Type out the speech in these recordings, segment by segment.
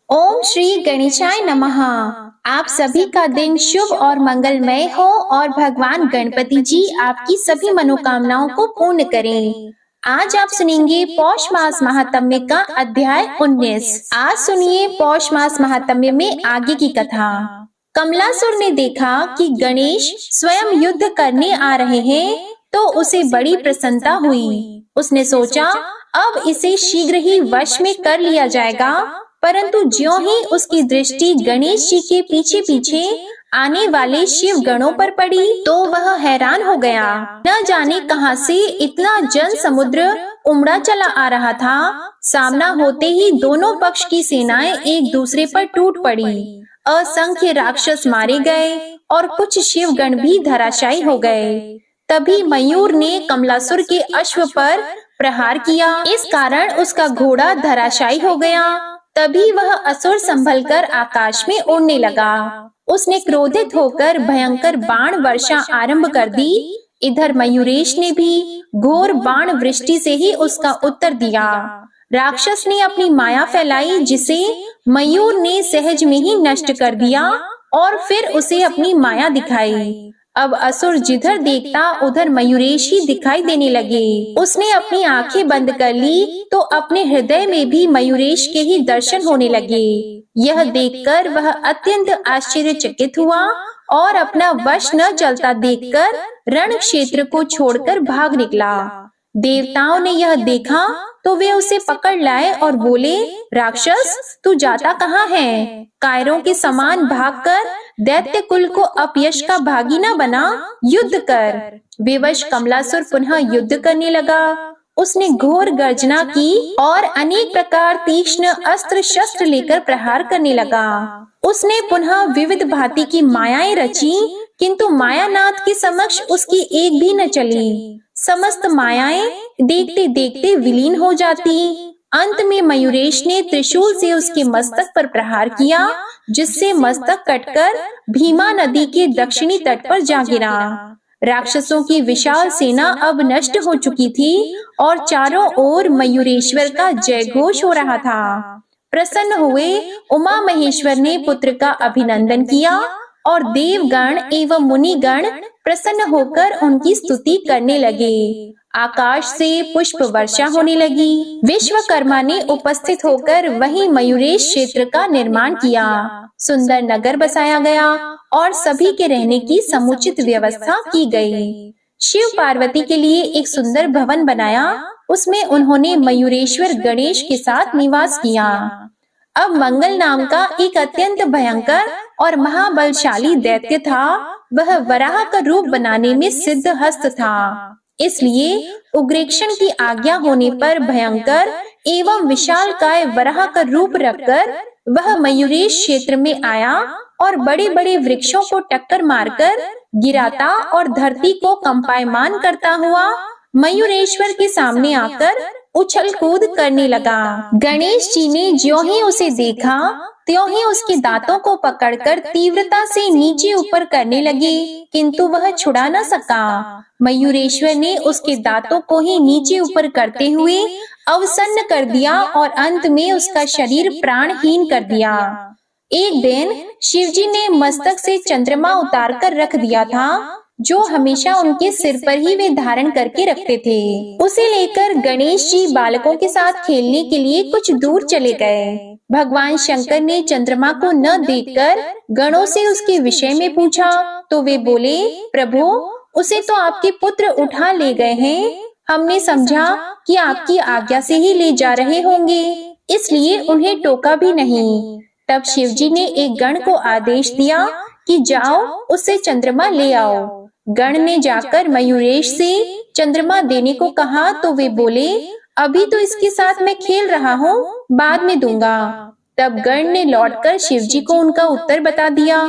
ओम श्री गणेशाय नमः। आप सभी का दिन शुभ और मंगलमय हो और भगवान गणपति जी आपकी सभी मनोकामनाओं को पूर्ण करें। आज आप सुनेंगे पौष मास महात्म्य का अध्याय 19। आज सुनिए पौष मास महात्म्य में आगे की कथा। कमलासुर ने देखा कि गणेश स्वयं युद्ध करने आ रहे हैं, तो उसे बड़ी प्रसन्नता हुई। उसने सोचा अब इसे शीघ्र ही वश में कर लिया जाएगा। परंतु ज्यों ही उसकी दृष्टि गणेश जी के पीछे पीछे आने वाले शिव गणों पर पड़ी, तो वह हैरान हो गया। न जाने कहां से इतना जन समुद्र उमड़ा चला आ रहा था। सामना होते ही दोनों पक्ष की सेनाएं एक दूसरे पर टूट पड़ी। असंख्य राक्षस मारे गए और कुछ शिव गण भी धराशायी हो गए। तभी मयूर ने कमलासुर के अश्व पर प्रहार किया। इस कारण उसका घोड़ा धराशायी हो गया। तभी वह असुर संभलकर आकाश में उड़ने लगा। उसने क्रोधित होकर भयंकर बाण वर्षा आरंभ कर दी। इधर मयूरेश ने भी घोर बाण वृष्टि से ही उसका उत्तर दिया। राक्षस ने अपनी माया फैलाई, जिसे मयूर ने सहज में ही नष्ट कर दिया और फिर उसे अपनी माया दिखाई। अब असुर जिधर देखता उधर मयूरेश ही दिखाई देने लगे। उसने अपनी आंखें बंद कर ली तो अपने हृदय में भी मयूरेश के ही दर्शन होने लगे। यह देखकर वह अत्यंत आश्चर्यचकित हुआ और अपना वश न चलता देखकर रण क्षेत्र को छोड़कर भाग निकला। देवताओं ने यह देखा तो वे उसे पकड़ लाए और बोले, राक्षस तू जाता कहाँ है? कायरों के समान भागकर दैत्य कुल को अपयश का भागी न बना, युद्ध कर। बेवश कमलासुर पुनः युद्ध करने लगा। उसने घोर गर्जना की और अनेक प्रकार तीक्ष्ण अस्त्र शस्त्र लेकर प्रहार करने लगा। उसने पुनः विविध भांति की मायाएं रची, किंतु मायानाथ के समक्ष उसकी एक भी न चली। समस्त मायाएं देखते देखते विलीन हो जाती। अंत में मयूरेश ने त्रिशूल से उसके मस्तक पर प्रहार किया, जिससे मस्तक कटकर भीमा नदी के दक्षिणी तट पर जा गिरा। राक्षसों की विशाल सेना अब नष्ट हो चुकी थी और चारों ओर मयूरेश्वर का जयघोष हो रहा था। प्रसन्न हुए उमा महेश्वर ने पुत्र का अभिनंदन किया और देवगण एवं मुनिगण प्रसन्न होकर उनकी स्तुति करने लगे। आकाश से पुष्प वर्षा होने लगी। विश्वकर्मा ने उपस्थित होकर वहीं मयूरेश क्षेत्र का निर्माण किया। सुंदर नगर बसाया गया और सभी के रहने की समुचित व्यवस्था की गई। शिव पार्वती के लिए एक सुंदर भवन बनाया। उसमें उन्होंने मयूरेश्वर गणेश के साथ निवास किया। अब मंगल नाम का एक अत्यंत भयंकर और महाबलशाली दैत्य था। वह वराह का रूप बनाने में सिद्ध हस्त था। इसलिए उग्रेक्षण की आज्ञा होने पर भयंकर एवं विशाल काय वराह का रूप रखकर वह मयूरेश क्षेत्र में आया और बड़े बड़े वृक्षों को टक्कर मारकर गिराता और धरती को कंपायमान करता हुआ मयूरेश्वर के सामने आकर उछल कूद करने लगा। गणेश जी ने ज्यों ही उसे देखा त्यों ही उसके दांतों को पकड़कर तीव्रता से नीचे ऊपर करने लगे, किंतु वह छुड़ा न सका। मयूरेश्वर ने उसके दांतों को ही नीचे ऊपर करते हुए अवसन्न कर दिया और अंत में उसका शरीर प्राणहीन कर दिया। एक दिन शिवजी ने मस्तक से चंद्रमा उतार कर रख दिया था, जो हमेशा उनके सिर पर ही वे धारण करके रखते थे। उसे लेकर गणेश जी बालकों के साथ खेलने के लिए कुछ दूर चले गए। भगवान शंकर ने चंद्रमा को न देखकर गणों से उसके विषय में पूछा, तो वे बोले, प्रभु उसे तो आपके पुत्र उठा ले गए हैं। हमने समझा कि आपकी आज्ञा से ही ले जा रहे होंगे, इसलिए उन्हें टोका भी नहीं। तब शिवजी ने एक गण को आदेश दिया कि जाओ उससे चंद्रमा ले आओ। गण ने जाकर मयूरेश से चंद्रमा देने को कहा, तो वे बोले, अभी तो इसके साथ मैं खेल रहा हूँ, बाद में दूंगा। तब गण ने लौटकर शिवजी को उनका उत्तर बता दिया।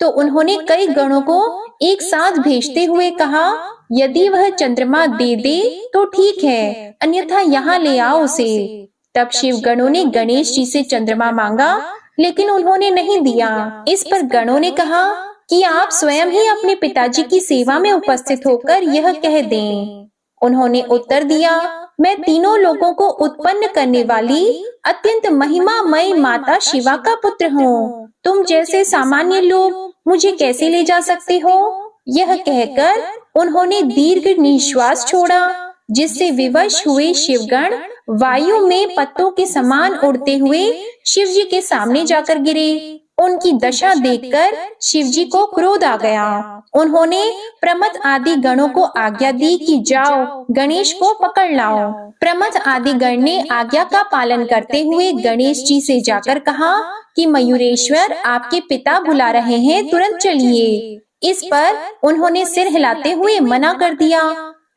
तो उन्होंने कई गणों को एक साथ भेजते हुए कहा, यदि वह चंद्रमा दे दे तो ठीक है, अन्यथा यहाँ ले आओ उसे। तब शिव गणों ने गणेश जी से चंद्रमा मांगा, लेकिन उन्होंने नहीं दिया। इस पर गणों ने कहा कि आप स्वयं ही अपने पिताजी की सेवा में उपस्थित होकर यह कह दें। उन्होंने उत्तर दिया, मैं तीनों लोगों को उत्पन्न करने वाली अत्यंत महिमामय माता शिवा का पुत्र हूँ। तुम जैसे सामान्य लोग मुझे कैसे ले जा सकते हो? यह कहकर उन्होंने दीर्घ निश्वास छोड़ा, जिससे विवश हुए शिवगण वायु में पत्तों के समान उड़ते हुए शिव जी के सामने जाकर गिरे। उनकी दशा देखकर शिव जी को क्रोध आ गया। उन्होंने प्रमथ आदि गणों को आज्ञा दी कि जाओ गणेश को पकड़ लाओ। प्रमथ आदि गण ने आज्ञा का पालन करते हुए गणेश जी से जाकर कहा कि मयूरेश्वर, आपके पिता बुला रहे हैं, तुरंत चलिए। इस पर उन्होंने सिर हिलाते हुए मना कर दिया।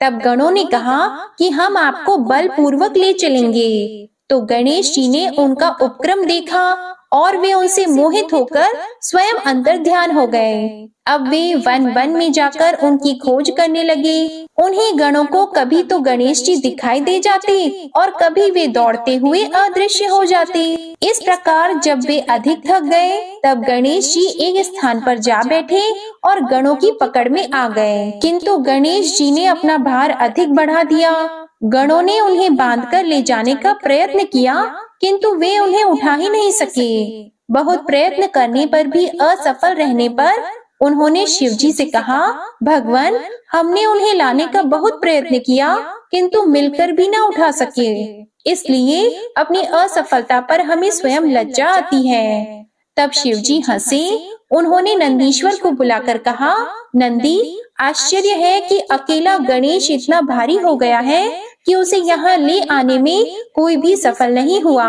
तब गणों ने कहा कि हम आपको बलपूर्वक ले चलेंगे। तो गणेश जी ने उनका उपक्रम देखा और वे उनसे मोहित होकर स्वयं अंतर ध्यान हो गए। अब वे वन वन में जाकर उनकी खोज करने लगे। उन्हीं गणों को कभी तो गणेश जी दिखाई दे जाते और कभी वे दौड़ते हुए अदृश्य हो जाते। इस प्रकार जब वे अधिक थक गए, तब गणेश जी एक स्थान पर जा बैठे और गणों की पकड़ में आ गए। किंतु गणेश जी ने अपना भार अधिक बढ़ा दिया। गणों ने उन्हें बांधकर ले जाने का प्रयत्न किया, किंतु वे उन्हें उठा ही नहीं सके। बहुत प्रयत्न करने पर भी असफल रहने पर उन्होंने शिव जी से कहा, भगवान, हमने उन्हें लाने का बहुत प्रयत्न किया, किंतु मिलकर भी ना उठा सके। इसलिए अपनी असफलता पर हमें स्वयं लज्जा आती है। तब शिव जी हंसे। उन्होंने नंदीश्वर को बुलाकर कहा, नंदी, आश्चर्य है कि अकेला गणेश इतना भारी हो गया है कि उसे यहाँ ले आने में कोई भी सफल नहीं हुआ।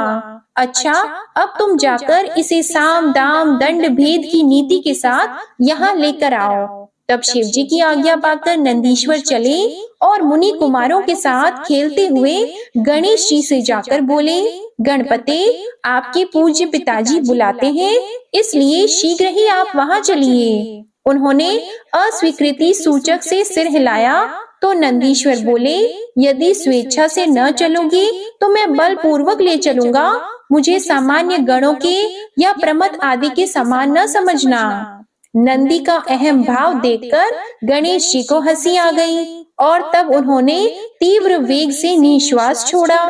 अच्छा, अब तुम जाकर इसे साम दाम दंड भेद की नीति के साथ यहाँ लेकर आओ। तब शिव जी की आज्ञा पाकर नंदीश्वर चले और मुनि कुमारों के साथ खेलते हुए गणेश जी से जाकर बोले, गणपते, आपके पूज्य पिताजी बुलाते हैं, इसलिए शीघ्र ही आप वहाँ चलिए। उन्होंने अस्वीकृति सूचक से सिर हिलाया तो नंदीश्वर बोले, यदि स्वेच्छा से न चलोगी तो मैं बलपूर्वक ले चलूंगा। मुझे सामान्य गणों के या प्रमथ आदि के समान न समझना। नंदी का अहम भाव देखकर गणेश जी को हंसी आ गई और तब उन्होंने तीव्र वेग से निश्वास छोड़ा।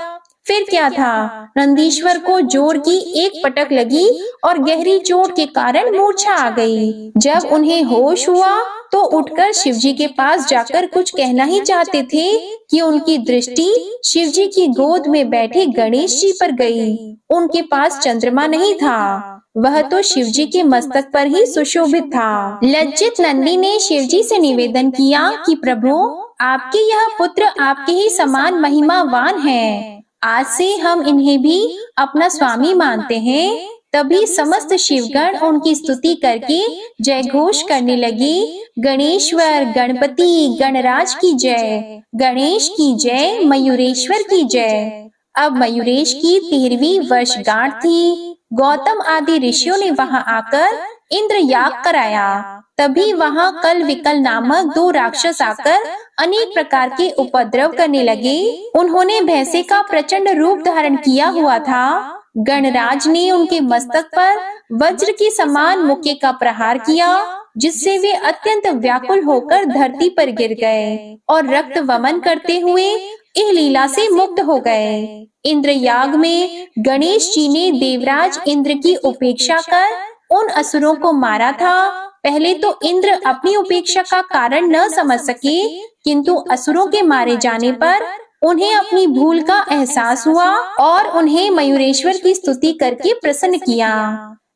फिर क्या था, नंदीश्वर को जोर की एक पटक लगी और गहरी चोट के कारण मूर्छा आ गई। जब उन्हें होश हुआ तो उठकर शिवजी के पास जाकर कुछ कहना ही चाहते थे कि उनकी दृष्टि शिवजी की गोद में बैठे गणेश जी पर गई। उनके पास चंद्रमा नहीं था, वह तो शिवजी के मस्तक पर ही सुशोभित था। लज्जित नंदी ने शिवजी से निवेदन किया कि प्रभु, आपके यह पुत्र आपके ही समान महिमावान हैं। आज से हम इन्हें भी अपना स्वामी मानते हैं। तभी समस्त शिवगण उनकी स्तुति करके जय घोष करने लगे, गणेश्वर, गणपति, गणराज की जय, गणेश की जय, मयूरेश्वर की जय। अब मयूरेश की 13वीं वर्षगांठ थी। गौतम आदि ऋषियों ने वहां आकर इंद्र याग कराया। तभी वहां कल विकल नामक 2 राक्षस आकर अनेक प्रकार के उपद्रव करने लगे। उन्होंने भैंसे का प्रचंड रूप धारण किया हुआ था। गणराज ने उनके मस्तक पर वज्र के समान मुक्के का प्रहार किया, जिससे वे अत्यंत व्याकुल होकर धरती पर गिर गए और रक्त वमन करते हुए इस लीला से मुक्त हो गए। इंद्र याग में गणेश जी ने देवराज इंद्र की उपेक्षा कर उन असुरों को मारा था। पहले तो इंद्र अपनी उपेक्षा का कारण न समझ सके, किंतु असुरों के मारे जाने पर उन्हें अपनी भूल का एहसास हुआ और उन्हें मयूरेश्वर की स्तुति करके प्रसन्न किया।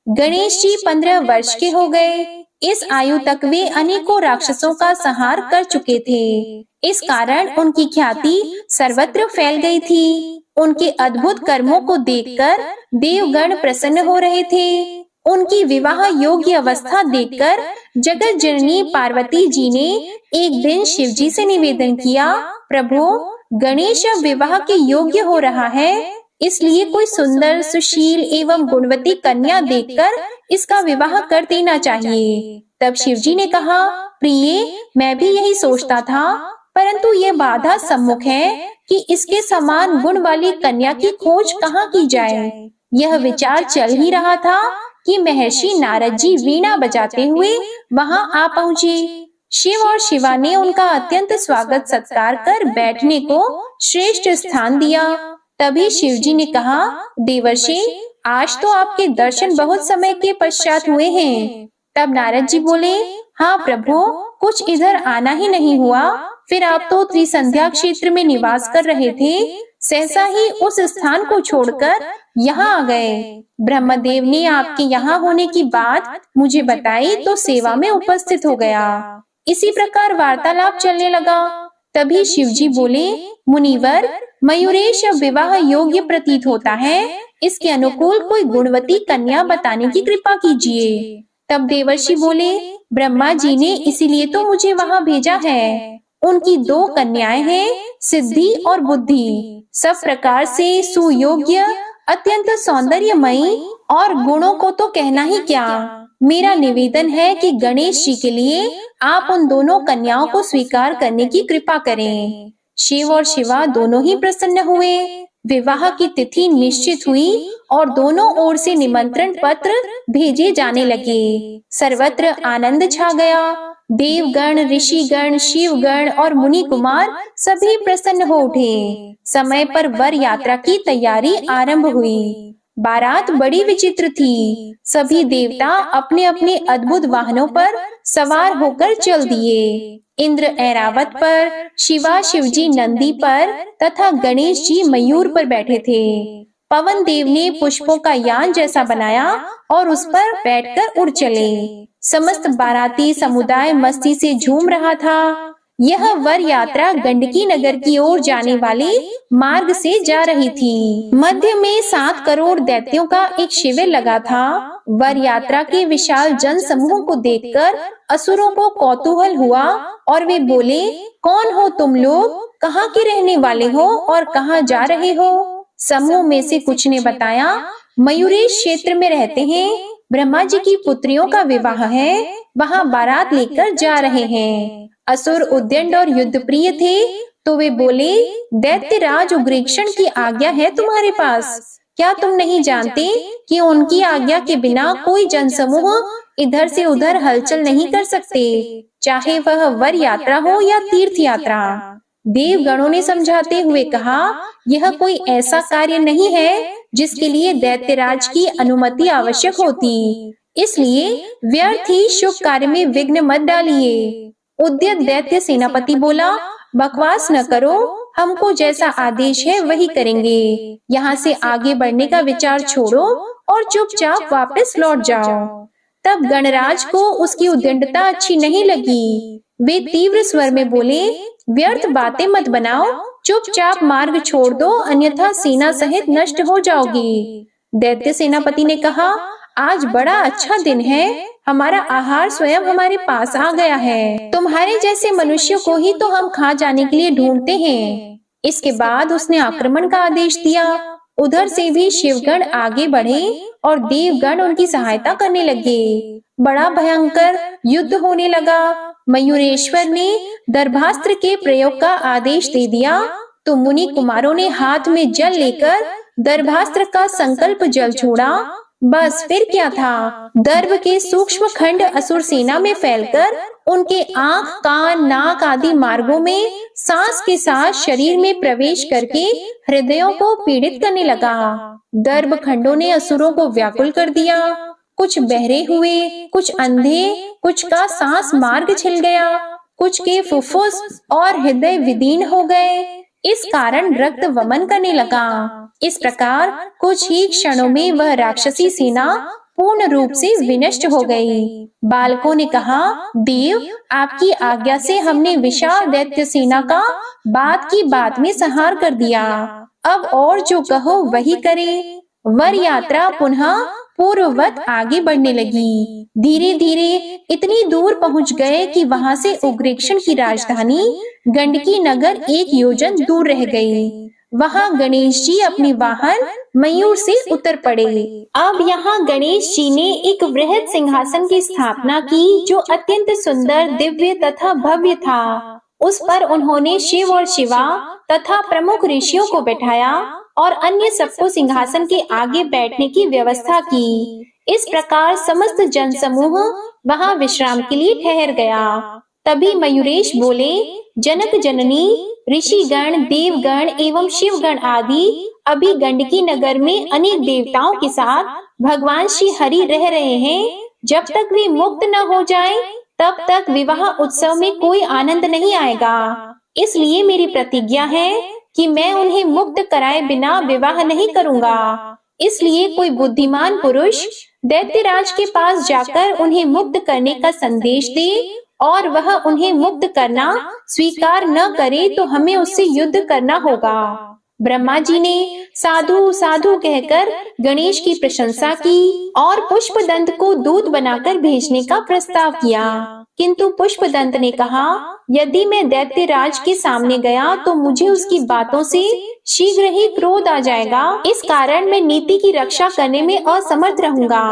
गणेश जी 15 वर्ष के हो गए। इस आयु तक वे अनेकों राक्षसों का संहार कर चुके थे। इस कारण उनकी ख्याति सर्वत्र फैल गई थी। उनके अद्भुत कर्मों को देखकर देवगण प्रसन्न हो रहे थे। उनकी विवाह योग्य अवस्था देखकर जगत जननी पार्वती जी ने एक दिन शिव जी से निवेदन किया, प्रभु, गणेश अब विवाह के योग्य हो रहा है, इसलिए कोई सुंदर, सुशील एवं गुणवती कन्या देखकर इसका विवाह कर देना चाहिए। तब शिव जी ने कहा, प्रिय, मैं भी यही सोचता था, परंतु ये बाधा सम्मुख है कि इसके समान गुण वाली कन्या की खोज कहाँ की जाए। यह विचार चल ही रहा था कि महर्षि नारद जी वीणा बजाते हुए वहां आ पहुँचे। शिव और शिवा ने उनका अत्यंत स्वागत सत्कार कर बैठने को श्रेष्ठ स्थान दिया। तभी शिव जी ने कहा, देवर्षि, आज तो आपके दर्शन बहुत समय के पश्चात हुए हैं। तब नारद जी बोले, हाँ प्रभु, कुछ इधर आना ही नहीं हुआ। फिर आप तो त्रिसंध्या क्षेत्र में निवास कर रहे थे, सहसा ही उस स्थान को छोड़कर यहाँ आ गए। ब्रह्मदेव ने आपके यहाँ होने की बात मुझे बताई तो सेवा में उपस्थित हो गया। इसी प्रकार वार्तालाप चलने लगा। तभी शिव जी बोले, मुनिवर, मयूरेश विवाह योग्य प्रतीत होता है, इसके अनुकूल कोई गुणवती कन्या बताने की कृपा कीजिए। तब देवर्षि बोले, ब्रह्मा जी ने इसीलिए तो मुझे वहाँ भेजा है। उनकी 2 कन्याएं हैं, सिद्धि और बुद्धि, सब प्रकार से सुयोग्य, अत्यंत सौंदर्यमयी, और गुणों को तो कहना ही क्या। मेरा निवेदन है कि गणेश जी के लिए आप उन दोनों कन्याओं को स्वीकार करने की कृपा करें। शिव और शिवा दोनों ही प्रसन्न हुए। विवाह की तिथि निश्चित हुई और दोनों ओर से निमंत्रण पत्र भेजे जाने लगे। सर्वत्र आनंद छा गया। देवगण, ऋषिगण, शिवगण और मुनि कुमार सभी प्रसन्न हो उठे। समय पर वर यात्रा की तैयारी आरंभ हुई। बारात बड़ी विचित्र थी। सभी देवता अपने अपने अद्भुत वाहनों पर सवार होकर चल दिए। इंद्र ऐरावत पर, शिवा शिवजी नंदी पर तथा गणेश जी मयूर पर बैठे थे। पवन देव ने पुष्पों का यान जैसा बनाया और उस पर बैठकर उड़ चले। समस्त बाराती समुदाय मस्ती से झूम रहा था। यह वर यात्रा गंडकी नगर की ओर जाने वाले मार्ग से जा रही थी। मध्य में 7 करोड़ दैत्यों का एक शिविर लगा था। वर यात्रा के विशाल जन समूह को देखकर असुरों को कौतूहल हुआ और वे बोले, कौन हो तुम लोग, कहाँ के रहने वाले हो और कहाँ जा रहे हो? समूह में से कुछ ने बताया, मयूरेश क्षेत्र में रहते हैं, ब्रह्मा जी की पुत्रियों का विवाह है, वहाँ बारात लेकर जा रहे हैं। असुर उद्दंड और युद्ध प्रिय थे, तो वे बोले, दैत्यराज उग्रेक्षण की आज्ञा है तुम्हारे पास? क्या तुम नहीं जानते कि उनकी आज्ञा के बिना कोई जनसमूह इधर से उधर हलचल नहीं कर सकते, चाहे वह वर यात्रा हो या तीर्थ यात्रा? देवगणों ने समझाते हुए कहा, यह कोई ऐसा कार्य नहीं है जिसके लिए दैत्यराज की अनुमति आवश्यक होती, इसलिए व्यर्थ ही शुभ कार्य में विघ्न मत डालिए। उद्यत दैत्य सेनापति बोला, बकवास न करो, हमको जैसा आदेश है वही करेंगे। यहाँ से आगे बढ़ने का विचार छोड़ो और चुपचाप वापस लौट जाओ। तब गणराज को उसकी उद्दंडता अच्छी नहीं लगी। वे तीव्र स्वर में बोले, व्यर्थ बातें मत बनाओ, चुपचाप मार्ग छोड़ दो, अन्यथा सेना सहित नष्ट हो जाओगी। दैत्य सेनापति ने कहा, आज बड़ा अच्छा दिन है, हमारा आहार स्वयं हमारे पास आ गया है। तुम्हारे जैसे मनुष्यों को ही तो हम खा जाने के लिए ढूंढते हैं। इसके बाद उसने आक्रमण का आदेश दिया। उधर से भी शिवगण आगे बढ़े और देवगण उनकी सहायता करने लगे। बड़ा भयंकर युद्ध होने लगा। मयूरेश्वर ने दर्भास्त्र के प्रयोग का आदेश दे दिया तो मुनि कुमारों ने हाथ में जल लेकर दर्भास्त्र का संकल्प जल छोड़ा। बस फिर क्या था, दर्भ के सूक्ष्म खंड असुर सेना में फैलकर उनके आंख, कान, नाक आदि मार्गों में सांस के साथ शरीर में प्रवेश करके हृदयों को पीड़ित करने लगा। दर्भ खंडों ने असुरों को व्याकुल कर दिया। कुछ बहरे हुए, कुछ अंधे, कुछ का सांस मार्ग छिल गया, कुछ के फुफ्फुस और हृदय विदीर्ण हो गए। इस कारण रक्त वमन करने लगा। इस प्रकार कुछ ही क्षणों में वह राक्षसी सेना पूर्ण रूप से विनष्ट हो गई। बालकों ने कहा, देव, आपकी आज्ञा से हमने विशाल दैत्य सेना का बात की बात में संहार कर दिया। अब और जो कहो वही करें। वर यात्रा पुनः पूर्ववत आगे बढ़ने लगी। धीरे धीरे इतनी दूर पहुंच गए कि वहां से उग्रेक्षण की राजधानी गंडकी नगर 1 योजन दूर रह गई। वहां गणेश जी अपनी वाहन मयूर से उतर पड़े। अब यहाँ गणेश जी ने एक वृहद सिंहासन की स्थापना की जो अत्यंत सुंदर, दिव्य तथा भव्य था। उस पर उन्होंने शिव और शिवा तथा प्रमुख ऋषियों को बैठाया और अन्य सबको सिंहासन के आगे बैठने की व्यवस्था की। इस प्रकार समस्त जनसमूह वहां विश्राम के लिए ठहर गया। तभी मयूरेश बोले, जनक जननी, ऋषिगण, देवगण एवं शिवगण आदि अभी गंडकी नगर में अनेक देवताओं के साथ भगवान श्री हरि रह रहे हैं। जब तक वे मुक्त न हो जाएं, तब तक विवाह उत्सव में कोई आनंद नहीं आएगा। इसलिए मेरी प्रतिज्ञा है कि मैं उन्हें मुक्त कराए बिना विवाह नहीं करूंगा। इसलिए कोई बुद्धिमान पुरुष दैत्यराज के पास जाकर उन्हें मुक्त करने का संदेश दे, और वह उन्हें मुक्त करना स्वीकार न करे तो हमें उससे युद्ध करना होगा। ब्रह्मा जी ने साधु साधु कहकर गणेश की प्रशंसा की और पुष्पदंत को दूत बनाकर भेजने का प्रस्ताव किया। किंतु पुष्पदंत ने कहा, यदि मैं दैत्यराज के सामने गया तो मुझे उसकी बातों से शीघ्र ही क्रोध आ जाएगा। इस कारण मैं नीति की रक्षा करने में असमर्थ रहूंगा।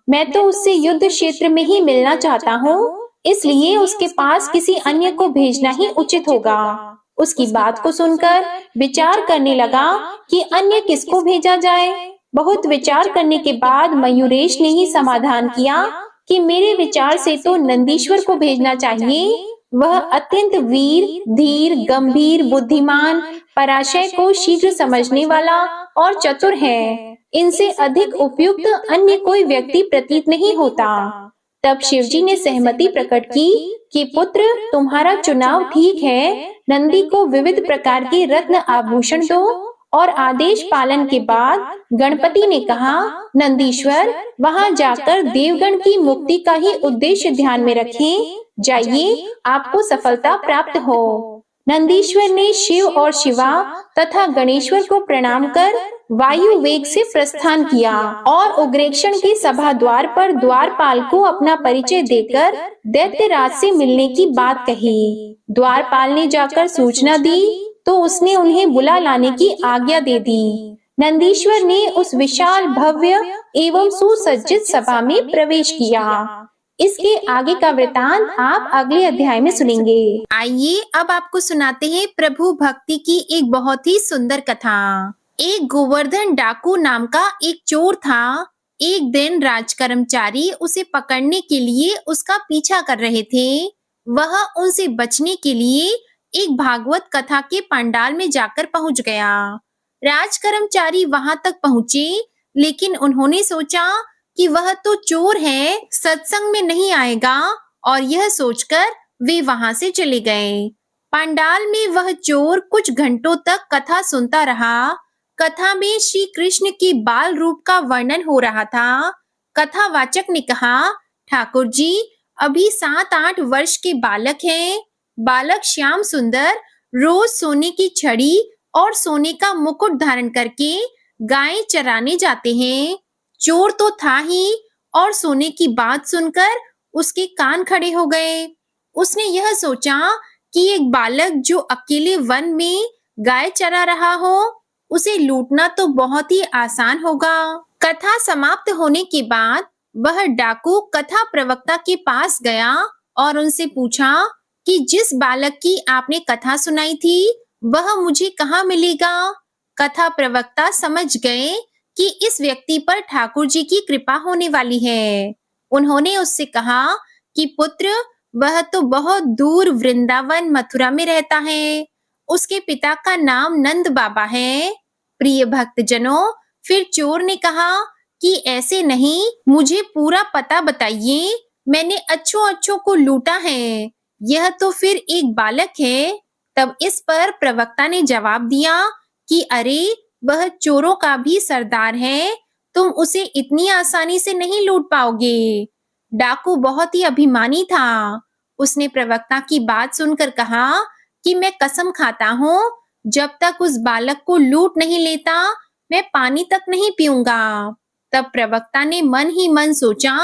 मैं तो उससे युद्ध क्षेत्र में ही मिलना चाहता हूँ, इसलिए उसके पास किसी अन्य को भेजना ही उचित होगा। उसकी बात को सुनकर विचार करने लगा कि अन्य किसको भेजा जाए। बहुत विचार करने के बाद मयूरेश ने ही समाधान किया कि मेरे विचार से तो नंदीश्वर को भेजना चाहिए। वह अत्यंत वीर, धीर, गंभीर, बुद्धिमान, पराशय को शीघ्र समझने वाला और चतुर है। इनसे अधिक उपयुक्त अन्य कोई व्यक्ति प्रतीत नहीं होता। तब शिवजी ने सहमति प्रकट की कि पुत्र, तुम्हारा चुनाव ठीक है। नंदी को विविध प्रकार के रत्न आभूषण दो। और आदेश पालन के बाद गणपति ने कहा, नंदीश्वर, वहां जाकर देवगण की मुक्ति का ही उद्देश्य ध्यान में रखें। जाइए, आपको सफलता प्राप्त हो। नंदीश्वर ने शिव और शिवा तथा गणेश्वर को प्रणाम कर वायु वेग से प्रस्थान किया और उग्रेक्षण के सभा द्वार पर द्वारपाल को अपना परिचय देकर दैत्यराज से मिलने की बात कही। द्वारपाल ने जाकर सूचना दी तो उसने उन्हें बुला लाने की आज्ञा दे दी। नंदीश्वर ने उस विशाल, भव्य एवं सुसज्जित सभा में प्रवेश किया। इसके आगे का वृतांत आप अगले अध्याय में सुनेंगे। आइए अब आपको सुनाते हैं प्रभु भक्ति की एक बहुत ही सुंदर कथा। एक गोवर्धन डाकू नाम का एक चोर था। एक दिन राज कर्मचारी उसे पकड़ने के लिए उसका पीछा कर रहे थे। वह उनसे बचने के लिए एक भागवत कथा के पंडाल में जाकर पहुंच गया। राज कर्मचारी वहां तक पहुंचे, लेकिन उन्होंने सोचा कि वह तो चोर है, सत्संग में नहीं आएगा, और यह सोचकर वे वहां से चले गए। पंडाल में वह चोर कुछ घंटों तक कथा सुनता रहा। कथा में श्री कृष्ण के बाल रूप का वर्णन हो रहा था। कथावाचक ने कहा, ठाकुर जी, अभी 7-8 वर्ष के बालक हैं। बालक श्याम सुंदर रोज सोने की छड़ी और सोने का मुकुट धारण करके गायें चराने जाते हैं। चोर तो था ही, और सोने की बात सुनकर उसके कान खड़े हो गए। उसने यह सोचा कि एक बालक जो अकेले वन में गाय चरा रहा हो, उसे लूटना तो बहुत ही आसान होगा। कथा समाप्त होने के बाद वह डाकू कथा प्रवक्ता के पास गया और उनसे पूछा कि जिस बालक की आपने कथा सुनाई थी, वह मुझे कहाँ मिलेगा। कथा प्रवक्ता समझ गए कि इस व्यक्ति पर ठाकुर जी की कृपा होने वाली है। उन्होंने उससे कहा कि पुत्र, वह तो बहुत दूर वृंदावन मथुरा में रहता है। उसके पिता का नाम नंद बाबा है। प्रिय भक्तजनों, फिर चोर ने कहा कि ऐसे नहीं, मुझे पूरा पता बताइए। मैंने अच्छों को लूटा है, यह तो फिर एक बालक है। तब इस पर प्रवक्ता ने जवाब दिया कि अरे, वह चोरों का भी सरदार है, तुम उसे इतनी आसानी से नहीं लूट पाओगे। डाकू बहुत ही अभिमानी था। उसने प्रवक्ता की बात सुनकर कहा कि मैं कसम खाता हूँ, जब तक उस बालक को लूट नहीं लेता, मैं पानी तक नहीं पीऊंगा। तब प्रवक्ता ने मन ही मन सोचा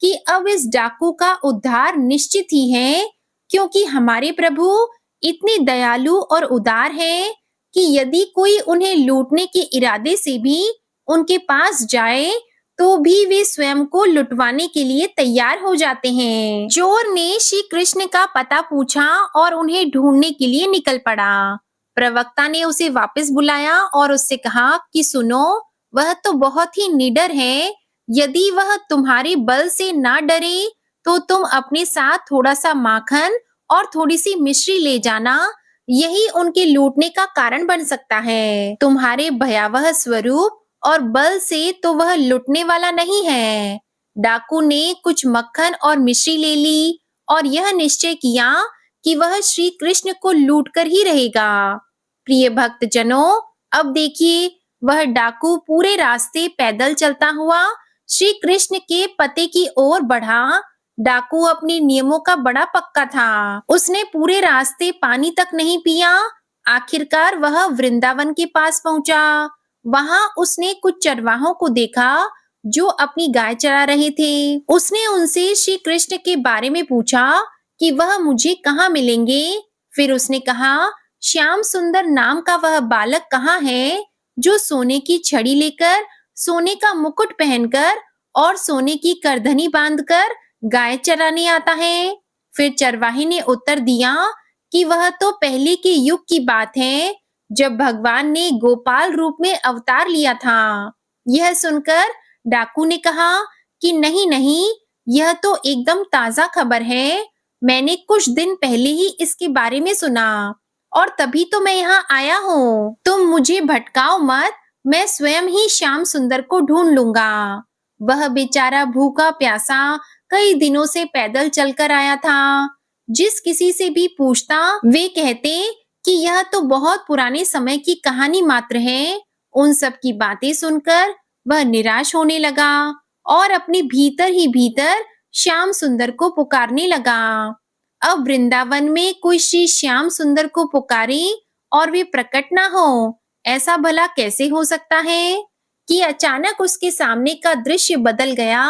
कि अब इस डाकू का उद्धार निश्चित ही है, क्योंकि हमारे प्रभु इतने दयालु और उदार हैं कि यदि कोई उन्हें लूटने के इरादे से भी उनके पास जाए, तो भी वे स्वयं को लुटवाने के लिए तैयार हो जाते हैं। चोर ने श्री कृष्ण का पता पूछा और उन्हें ढूंढने के लिए निकल पड़ा। प्रवक्ता ने उसे वापस बुलाया और उससे कहा कि सुनो, वह तो बहुत ही निडर है। यदि वह तुम्हारे बल से ना डरे, तो तुम अपने साथ थोड़ा सा माखन और थोड़ी सी मिश्री ले जाना, यही उनके लूटने का कारण बन सकता है। तुम्हारे भयावह स्वरूप और बल से तो वह लुटने वाला नहीं है। डाकू ने कुछ मक्खन और मिश्री ले ली और यह निश्चय किया कि वह श्री कृष्ण को लूट कर ही रहेगा। प्रिय भक्त जनों, अब देखिए, वह डाकू पूरे रास्ते पैदल चलता हुआ श्री कृष्ण के पते की ओर बढ़ा। डाकू अपने नियमों का बड़ा पक्का था। उसने पूरे रास्ते पानी तक नहीं पिया। आखिरकार वह वृंदावन के पास पहुंचा। वहां उसने कुछ चरवाहों को देखा जो अपनी गाय चरा रहे थे। उसने उनसे श्री कृष्ण के बारे में पूछा कि वह मुझे कहाँ मिलेंगे। फिर उसने कहा, श्याम सुंदर नाम का वह बालक कहाँ है जो सोने की छड़ी लेकर, सोने का मुकुट पहनकर और सोने की करधनी बांधकर गाय चराने आता है। फिर चरवाहे ने उत्तर दिया कि वह तो पहले के युग की बात है, जब भगवान ने गोपाल रूप में अवतार लिया था। यह सुनकर डाकू ने कहा कि नहीं नहीं, यह तो एकदम ताजा खबर है। मैंने कुछ दिन पहले ही इसके बारे में सुना और तभी तो मैं यहाँ आया हूँ। तुम मुझे भटकाओ मत, मैं स्वयं ही श्याम सुंदर को ढूंढ लूंगा। वह बेचारा भूखा प्यासा कई दिनों से पैदल चलकर आया था। जिस किसी से भी पूछता, वे कहते कि यह तो बहुत पुराने समय की कहानी मात्र है। उन सब की बातें सुनकर वह निराश होने लगा और अपने भीतर ही भीतर श्याम सुंदर को पुकारने लगा। अब वृंदावन में कोई श्री श्याम सुंदर को पुकारे और वे प्रकट ना हो, ऐसा भला कैसे हो सकता है? कि अचानक उसके सामने का दृश्य बदल गया।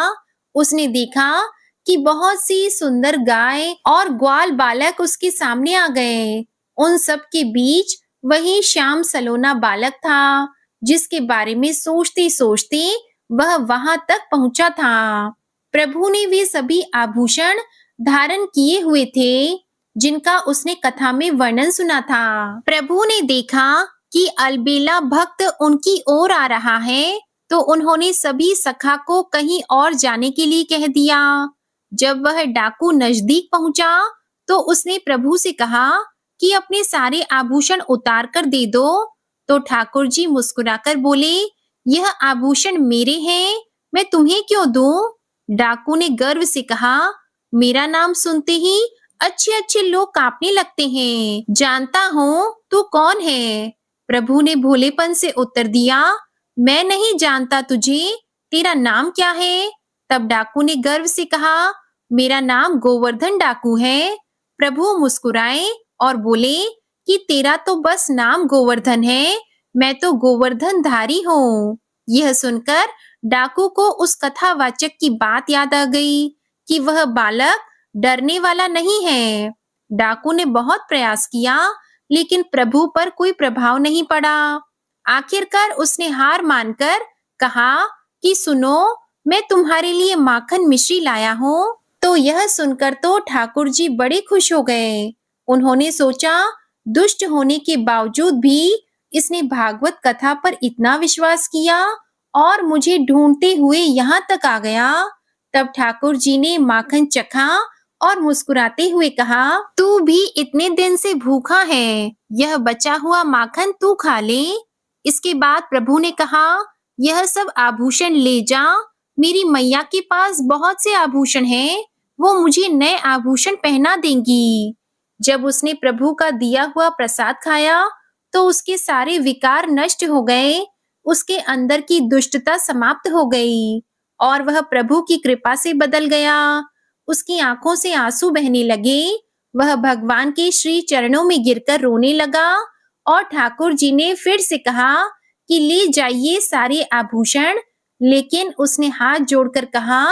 उसने देखा कि बहुत सी सुंदर गाय और ग्वाल बालक उसके सामने आ गए। उन सब के बीच वही श्याम सलोना बालक था, जिसके बारे में सोचते सोचते वह वहां तक पहुंचा था। प्रभु ने वे सभी आभूषण धारण किए हुए थे जिनका उसने कथा में वर्णन सुना था। प्रभु ने देखा कि अलबेला भक्त उनकी ओर आ रहा है, तो उन्होंने सभी सखा को कहीं और जाने के लिए कह दिया। जब वह डाकू नजदीक पहुंचा, तो उसने प्रभु से कहा कि अपने सारे आभूषण उतार कर दे दो। तो ठाकुर जी मुस्कुराकर बोले, यह आभूषण मेरे हैं, मैं तुम्हें क्यों दूं? डाकू ने गर्व से कहा, मेरा नाम सुनते ही अच्छे अच्छे लोग कांपने लगते हैं। जानता हूँ तू कौन है। प्रभु ने भोलेपन से उत्तर दिया, मैं नहीं जानता तुझे, तेरा नाम क्या है? तब डाकू ने गर्व से कहा, मेरा नाम गोवर्धन डाकू है। प्रभु मुस्कुराए और बोले कि तेरा तो बस नाम गोवर्धन है, मैं तो गोवर्धन धारी हूँ। यह सुनकर डाकू को उस कथावाचक की बात याद आ गई कि वह बालक डरने वाला नहीं है। डाकू ने बहुत प्रयास किया, लेकिन प्रभु पर कोई प्रभाव नहीं पड़ा। आखिरकार उसने हार मानकर कहा कि सुनो, मैं तुम्हारे लिए माखन मिश्री लाया हूँ। तो यह सुनकर तो ठाकुर जी बड़े खुश हो गए। उन्होंने सोचा, दुष्ट होने के बावजूद भी इसने भागवत कथा पर इतना विश्वास किया और मुझे ढूंढते हुए यहाँ तक आ गया। तब ठाकुर जी ने माखन चखा और मुस्कुराते हुए कहा, तू भी इतने दिन से भूखा है, यह बचा हुआ माखन तू खा ले। इसके बाद प्रभु ने कहा, यह सब आभूषण ले जा, मेरी मैया के पास बहुत से आभूषण हैं, वो मुझे नए आभूषण पहना देंगी। जब उसने प्रभु का दिया हुआ प्रसाद खाया, तो उसके सारे विकार नष्ट हो गए, उसके अंदर की दुष्टता समाप्त हो गई और वह प्रभु की कृपा से बदल गया। उसकी आंखों से आंसू बहने लगे। वह भगवान के श्री चरणों में गिरकर रोने लगा और ठाकुर जी ने फिर से कहा कि ले जाइए सारे आभूषण। लेकिन उसने हाथ जोड़कर कहा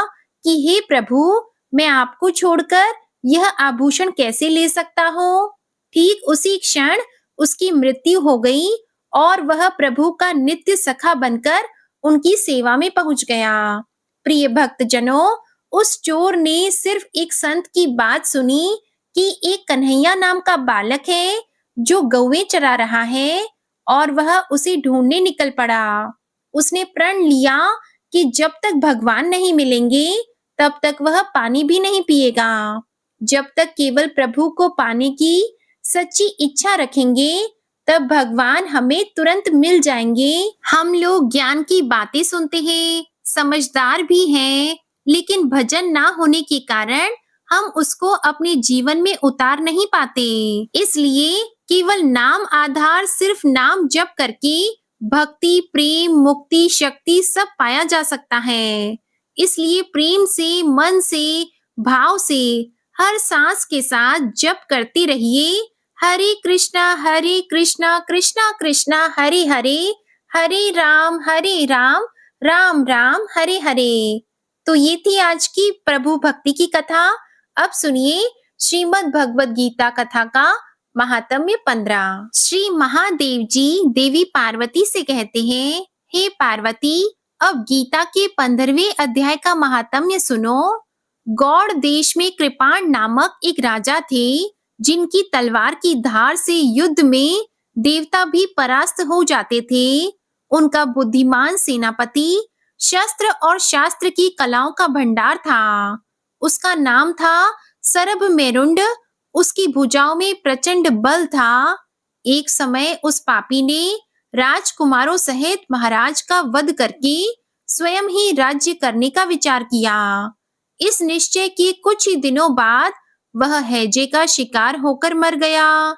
कि हे प्रभु, मैं आपको छोड़कर यह आभूषण कैसे ले सकता हूँ? ठीक उसी क्षण उसकी मृत्यु हो गई और वह प्रभु का नित्य सखा बनकर उनकी सेवा में पहुंच गया। प्रिय भक्तजनों, उस चोर ने सिर्फ एक संत की बात सुनी कि एक कन्हैया नाम का बालक है जो गौएं चरा रहा है, और वह उसे ढूंढने निकल पड़ा। उसने प्रण लिया कि जब तक भगवान नहीं मिलेंगे, तब तक वह पानी भी नहीं पिएगा। जब तक केवल प्रभु को पाने की सच्ची इच्छा रखेंगे, तब भगवान हमें तुरंत मिल जाएंगे। हम लोग ज्ञान की बातें सुनते हैं, समझदार भी हैं, लेकिन भजन ना होने के कारण हम उसको अपने जीवन में उतार नहीं पाते। इसलिए केवल नाम आधार सिर्फ नाम जप करके भक्ति, प्रेम, मुक्ति, शक्ति सब पाया जा सकता है। इसलिए प्रेम से, मन से, भाव से हर सांस के साथ जप करते रहिए, हरे कृष्णा कृष्णा कृष्णा हरे हरे, हरे राम राम राम हरे हरे। तो ये थी आज की प्रभु भक्ति की कथा। अब सुनिए श्रीमद् भगवद गीता कथा का महात्म्य 15। श्री महादेव जी देवी पार्वती से कहते हैं, हे पार्वती, अब गीता के 15वें अध्याय का महात्म्य सुनो। गौड़ देश में कृपाण नामक एक राजा थे, जिनकी तलवार की धार से युद्ध में देवता भी परास्त हो जाते थे। उनका बुद्धिमान सेनापति शस्त्र और शास्त्र की कलाओं का भंडार था। उसका नाम था सरभ मेरुंड। उसकी भुजाओं में प्रचंड बल था। एक समय उस पापी ने राजकुमारों सहित महाराज का वध करके स्वयं ही राज्य करने का विचार किया। इस निश्चय के कुछ ही दिनों बाद वह हैजे का शिकार होकर मर गया।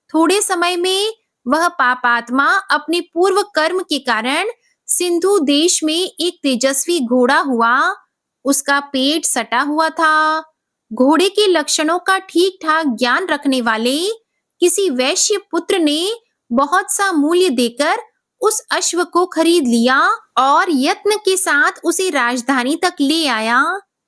थोड़े समय में वह पापात्मा अपने पूर्व कर्म के कारण सिंधु देश में एक तेजस्वी घोड़ा हुआ। उसका पेट सटा हुआ था। घोड़े के लक्षणों का ठीक ठाक ज्ञान रखने वाले किसी वैश्य पुत्र ने बहुत सा मूल्य देकर उस अश्व को खरीद लिया और यत्न के साथ उसे राजधानी तक ले आया।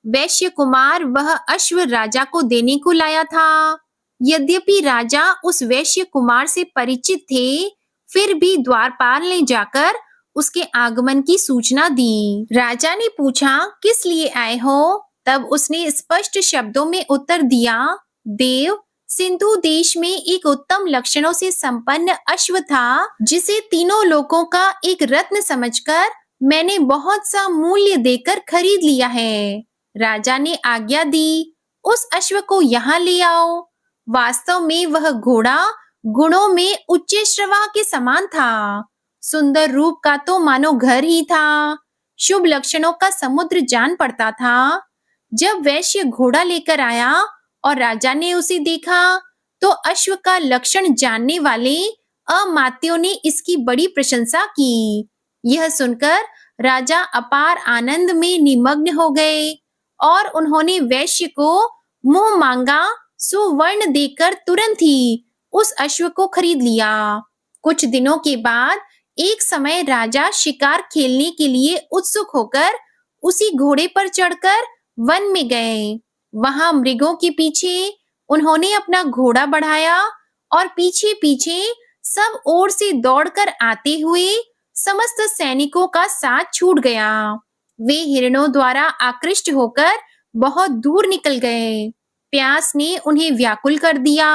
वैश्य कुमार वह अश्व राजा को देने को लाया था। यद्यपि राजा उस वैश्य कुमार से परिचित थे, फिर भी द्वारपाल ने जाकर उसके आगमन की सूचना दी। राजा ने पूछा, किस लिए आए हो? तब उसने स्पष्ट शब्दों में उत्तर दिया, देव, सिंधु देश में एक उत्तम लक्षणों से संपन्न अश्व था, जिसे तीनों लोकों का एक रत्न समझकर मैंने बहुत सा मूल्य देकर खरीद लिया है। राजा ने आज्ञा दी, उस अश्व को यहाँ ले आओ। वास्तव में वह घोड़ा गुणों में उच्च श्रवा के समान था। सुंदर रूप का तो मानो घर ही था। शुभ लक्षणों का समुद्र जान पड़ता था। जब वैश्य घोड़ा लेकर आया और राजा ने उसे देखा, तो अश्व का लक्षण जानने वाले अमात्यों ने इसकी बड़ी प्रशंसा की। यह सुनकर राजा अपार आनंद में निमग्न हो गए और उन्होंने वैश्य को मुंह मांगा सुवर्ण देकर तुरंत ही उस अश्व को खरीद लिया। कुछ दिनों के बाद एक समय राजा शिकार खेलने के लिए उत्सुक होकर उसी घोड़े पर चढ़कर वन में गए। वहां मृगों के पीछे उन्होंने अपना घोड़ा बढ़ाया और पीछे पीछे सब ओर से दौड़कर आते हुए समस्त सैनिकों का साथ छूट गया। वे हिरणों द्वारा आकृष्ट होकर बहुत दूर निकल गए। प्यास ने उन्हें व्याकुल कर दिया।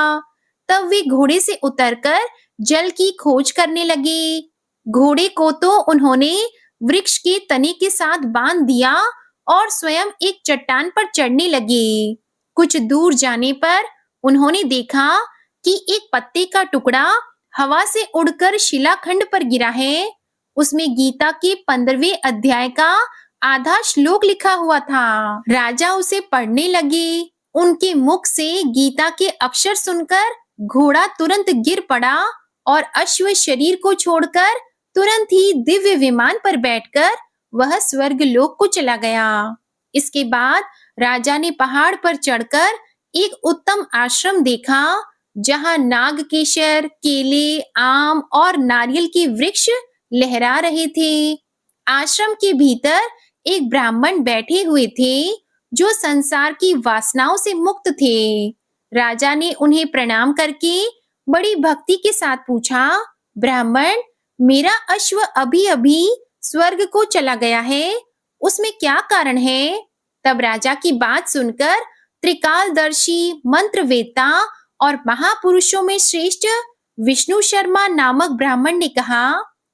तब वे घोड़े से उतरकर जल की खोज करने लगे। घोड़े को तो उन्होंने वृक्ष के तने के साथ बांध दिया और स्वयं एक चट्टान पर चढ़ने लगे। कुछ दूर जाने पर उन्होंने देखा कि एक पत्ते का टुकड़ा हवा से उड़कर शिलाखंड पर गिरा है। उसमें गीता के 15वें अध्याय का आधा श्लोक लिखा हुआ था। राजा उसे पढ़ने लगे। उनके मुख से गीता के अक्षर सुनकर घोड़ा तुरंत गिर पड़ा और अश्व शरीर को छोड़कर तुरंत ही दिव्य विमान पर बैठकर वह स्वर्ग लोक को चला गया। इसके बाद राजा ने पहाड़ पर चढ़कर एक उत्तम आश्रम देखा, जहां नागकेशर, केले, आम और नारियल के वृक्ष लहरा रहे थे। आश्रम के भीतर एक ब्राह्मण बैठे हुए थे, जो संसार की वासनाओं से मुक्त थे। राजा ने उन्हें प्रणाम करके बड़ी भक्ति के साथ पूछा, ब्राह्मण, मेरा अश्व अभी अभी स्वर्ग को चला गया है, उसमें क्या कारण है? तब राजा की बात सुनकर त्रिकालदर्शी, मंत्रवेत्ता और महापुरुषों में श्रेष्ठ विष्णु शर्मा नामक ब्राह्मण ने कहा,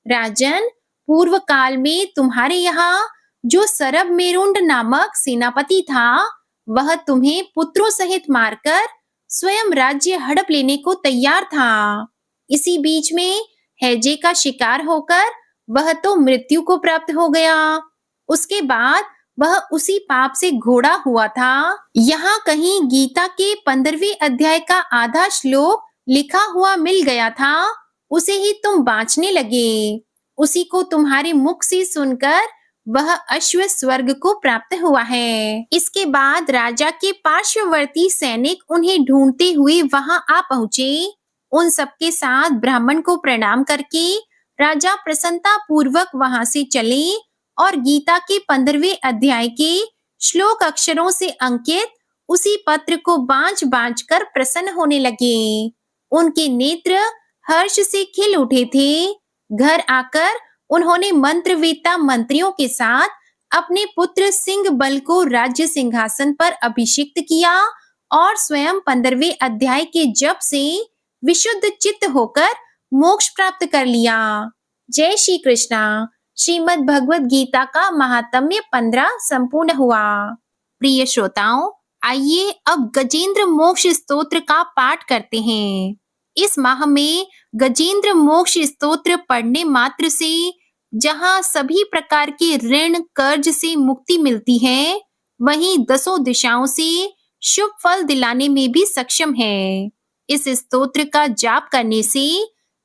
राजन, पूर्व काल में तुम्हारे यहाँ जो सरभ मेरुंड नामक सेनापति था, वह तुम्हें पुत्रों सहित मारकर स्वयं राज्य हड़प लेने को तैयार था। इसी बीच में हैजे का शिकार होकर वह तो मृत्यु को प्राप्त हो गया। उसके बाद वह उसी पाप से घोड़ा हुआ था। यहाँ कहीं गीता के 15वें अध्याय का आधा श्लोक लिखा हुआ मिल गया था। उसे ही तुम बांचने लगे। उसी को तुम्हारे मुख से सुनकर वह अश्व स्वर्ग को प्राप्त हुआ है। इसके बाद राजा के पार्श्ववर्ती सैनिक उन्हें ढूंढते हुए वहां आ पहुंचे। उन सबके साथ ब्राह्मण को प्रणाम करके राजा प्रसन्नता पूर्वक वहां से चले और गीता के 15वें अध्याय के श्लोक अक्षरों से अंकित उसी पत्र को बांच बांच कर प्रसन्न होने लगे। उनके नेत्र हर्ष से खिल उठे थे। घर आकर उन्होंने मंत्रवेत्ता मंत्रियों के साथ अपने पुत्र सिंह बल को राज्य सिंहासन पर अभिषिक्त किया और स्वयं 15वें अध्याय के जप से विशुद्ध चित्त होकर मोक्ष प्राप्त कर लिया। जय श्री कृष्णा। श्रीमद् भगवद गीता का महात्म्य 15 संपूर्ण हुआ। प्रिय श्रोताओं, आइए अब गजेंद्र मोक्ष स्तोत्र का पाठ करते हैं। इस माह में गजेंद्र मोक्ष स्तोत्र पढ़ने मात्र से जहां सभी प्रकार के ऋण कर्ज से मुक्ति मिलती है, वहीं 10 दिशाओं से शुभ फल दिलाने में भी सक्षम है। इस स्तोत्र का जाप करने से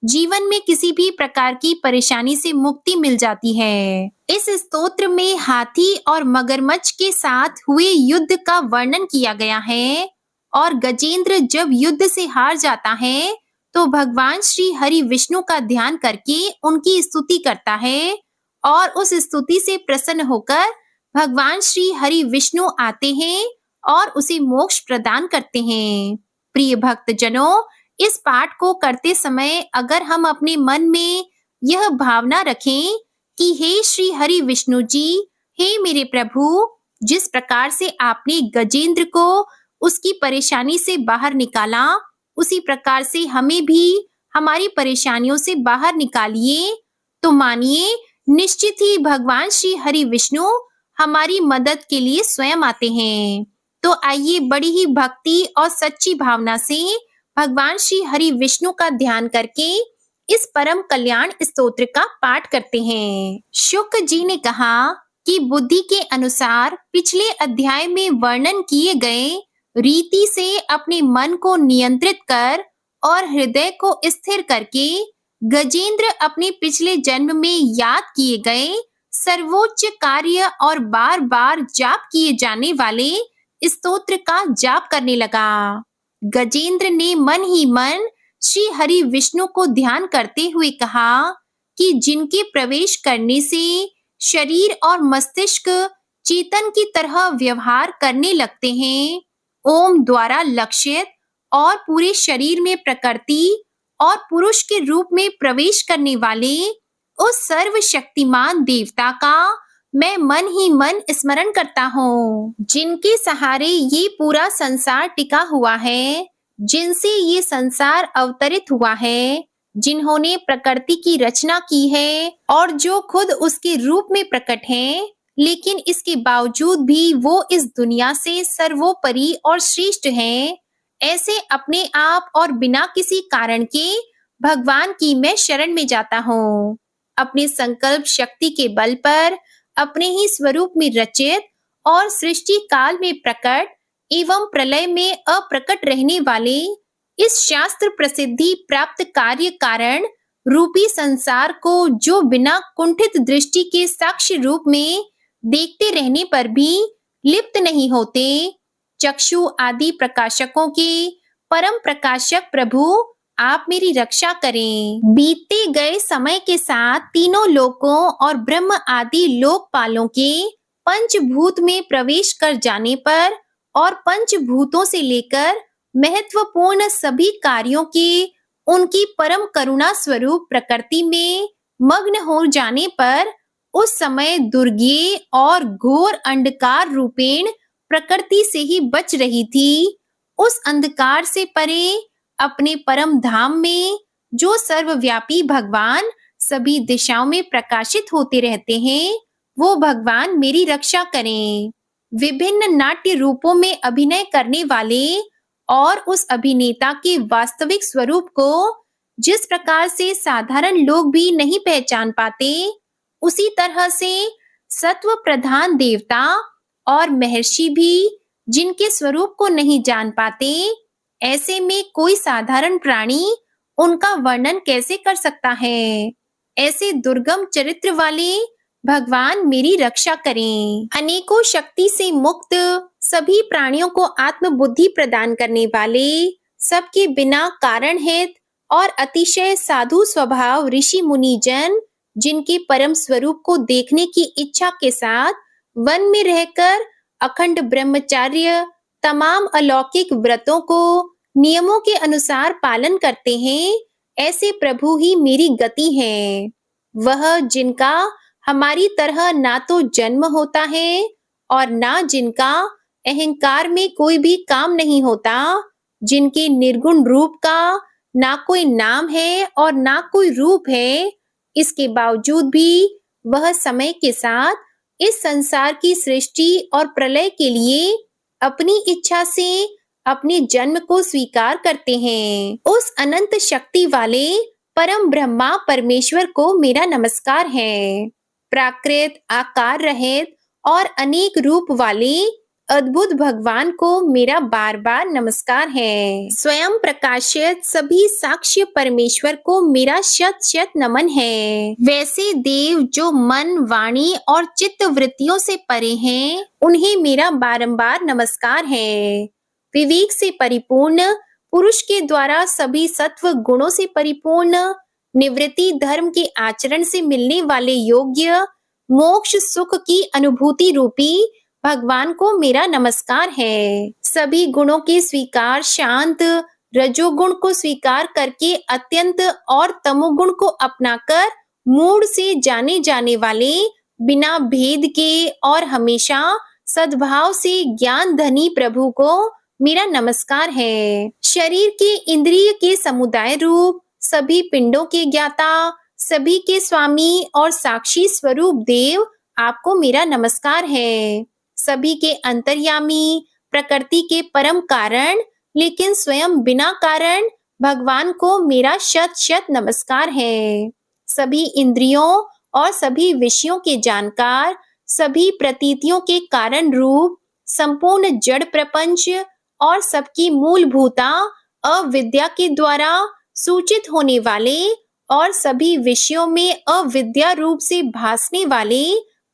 जीवन में किसी भी प्रकार की परेशानी से मुक्ति मिल जाती है। इस स्तोत्र में हाथी और मगरमच्छ के साथ हुए युद्ध का वर्णन किया गया है और गजेंद्र जब युद्ध से हार जाता है तो भगवान श्री हरि विष्णु का ध्यान करके उनकी स्तुति करता है और उस स्तुति से प्रसन्न होकर भगवान श्री हरि विष्णु आते हैं और उसे मोक्ष प्रदान करते हैं। प्रिय भक्तजनों, इस पाठ को करते समय अगर हम अपने मन में यह भावना रखें कि हे श्री हरि विष्णु जी, हे मेरे प्रभु, जिस प्रकार से आपने गजेंद्र को उसकी परेशानी से बाहर निकाला, उसी प्रकार से हमें भी हमारी परेशानियों से बाहर निकालिए, तो मानिए निश्चित ही भगवान श्री हरि विष्णु हमारी मदद के लिए स्वयं आते हैं। तो आइए बड़ी ही भक्ति और सच्ची भावना से भगवान श्री हरि विष्णु का ध्यान करके इस परम कल्याण स्तोत्र का पाठ करते हैं। शुक जी ने कहा कि बुद्धि के अनुसार पिछले अध्याय में वर्णन किए गए रीति से अपने मन को नियंत्रित कर और हृदय को स्थिर करके गजेंद्र अपने पिछले जन्म में याद किए गए सर्वोच्च कार्य और बार बार जाप किए जाने वाले स्तोत्र का जाप करने लगा। गजेंद्र ने मन ही मन श्री हरि विष्णु को ध्यान करते हुए कहा कि जिनके प्रवेश करने से शरीर और मस्तिष्क चेतन की तरह व्यवहार करने लगते हैं, ओम द्वारा लक्षित और पूरे शरीर में प्रकृति और पुरुष के रूप में प्रवेश करने वाले उस सर्वशक्तिमान देवता का मैं मन ही मन स्मरण करता हूँ, जिनके सहारे ये पूरा संसार टिका हुआ है, जिनसे ये संसार अवतरित हुआ है, जिन्होंने प्रकृति की रचना की है और जो खुद उसके रूप में प्रकट हैं, लेकिन इसके बावजूद भी वो इस दुनिया से सर्वोपरि और श्रेष्ठ हैं। ऐसे अपने आप और बिना किसी कारण के भगवान की मैं शरण में जाता हूँ। अपने संकल्प शक्ति के बल पर अपने ही स्वरूप में रचित और सृष्टि काल में प्रकट एवं प्रलय में अप्रकट रहने वाले इस शास्त्र प्रसिद्धि प्राप्त कार्य कारण रूपी संसार को जो बिना कुंठित दृष्टि के साक्ष्य रूप में देखते रहने पर भी लिप्त नहीं होते, चक्षु आदि प्रकाशकों के परम प्रकाशक प्रभु आप मेरी रक्षा करें। बीतते गए समय के साथ तीनों लोकों और ब्रह्म आदि लोकपालों के पंचभूत में प्रवेश कर जाने पर और पंचभूतों से लेकर महत्वपूर्ण सभी कार्यों के उनकी परम करुणा स्वरूप प्रकृति में मग्न हो जाने पर उस समय दुर्गे और घोर अंधकार रूपेण प्रकृति से ही बच रही थी। उस अंधकार से परे अपने परम धाम में जो सर्वव्यापी भगवान सभी दिशाओं में प्रकाशित होते रहते हैं, वो भगवान मेरी रक्षा करें। विभिन्न नाट्य रूपों में अभिनय करने वाले और उस अभिनेता के वास्तविक स्वरूप को जिस प्रकार से साधारण लोग भी नहीं पहचान पाते, उसी तरह से सत्व प्रधान देवता और महर्षि भी जिनके स्वरूप को नहीं जान पाते, ऐसे में कोई साधारण प्राणी उनका वर्णन कैसे कर सकता है। ऐसे दुर्गम चरित्र वाले भगवान मेरी रक्षा करें। अनेकों शक्ति से मुक्त, सभी प्राणियों को आत्मबुद्धि प्रदान करने वाले, सबके बिना कारण हेत और अतिशय साधु स्वभाव ऋषि मुनि जन, जिनके परम स्वरूप को देखने की इच्छा के साथ वन में रहकर अखंड ब्रह्मचार्य तमाम अलौकिक व्रतों को नियमों के अनुसार पालन करते हैं, ऐसे प्रभु ही मेरी गति है। वह जिनका हमारी तरह ना तो जन्म होता है और ना जिनका अहंकार में कोई भी काम नहीं होता, जिनके निर्गुण रूप का ना कोई नाम है और ना कोई रूप है, इसके बावजूद भी वह समय के साथ इस संसार की सृष्टि और प्रलय के लिए अपनी इच्छा से अपने जन्म को स्वीकार करते हैं। उस अनंत शक्ति वाले परम ब्रह्मा परमेश्वर को मेरा नमस्कार है। प्राकृत, आकार रहित और अनेक रूप वाले अद्भुत भगवान को मेरा बार बार नमस्कार है। स्वयं प्रकाशित सभी साक्ष्य परमेश्वर को मेरा शत शत नमन है। वैसे देव जो मन, वाणी और चित्त वृत्तियों से परे हैं, उन्हें मेरा बारंबार नमस्कार है। विवेक से परिपूर्ण पुरुष के द्वारा सभी सत्व गुणों से परिपूर्ण, निवृत्ति धर्म के आचरण से मिलने वाले योग्य, मोक्ष सुख की अनुभूति रूपी भगवान को मेरा नमस्कार है। सभी गुणों के स्वीकार शांत, रजोगुण को स्वीकार करके अत्यंत और तमोगुण को अपनाकर मूढ़ से जाने जाने वाले, बिना भेद के और हमेशा सद्भाव से ज्ञान धनी प्रभु को मेरा नमस्कार है। शरीर के इंद्रिय के समुदाय रूप, सभी पिंडों के ज्ञाता, सभी के स्वामी और साक्षी स्वरूप देव, आपको मेरा नमस्कार है। सभी के अंतर्यामी, प्रकृति के परम कारण, लेकिन स्वयं बिना कारण भगवान को मेरा शत शत नमस्कार है। सभी इंद्रियों और सभी विषयों के जानकार, सभी प्रतीतियों के कारण रूप, संपूर्ण जड़ प्रपंच और सबकी मूलभूता अविद्या के द्वारा सूचित होने वाले और सभी विषयों में अविद्या रूप से भासने वाले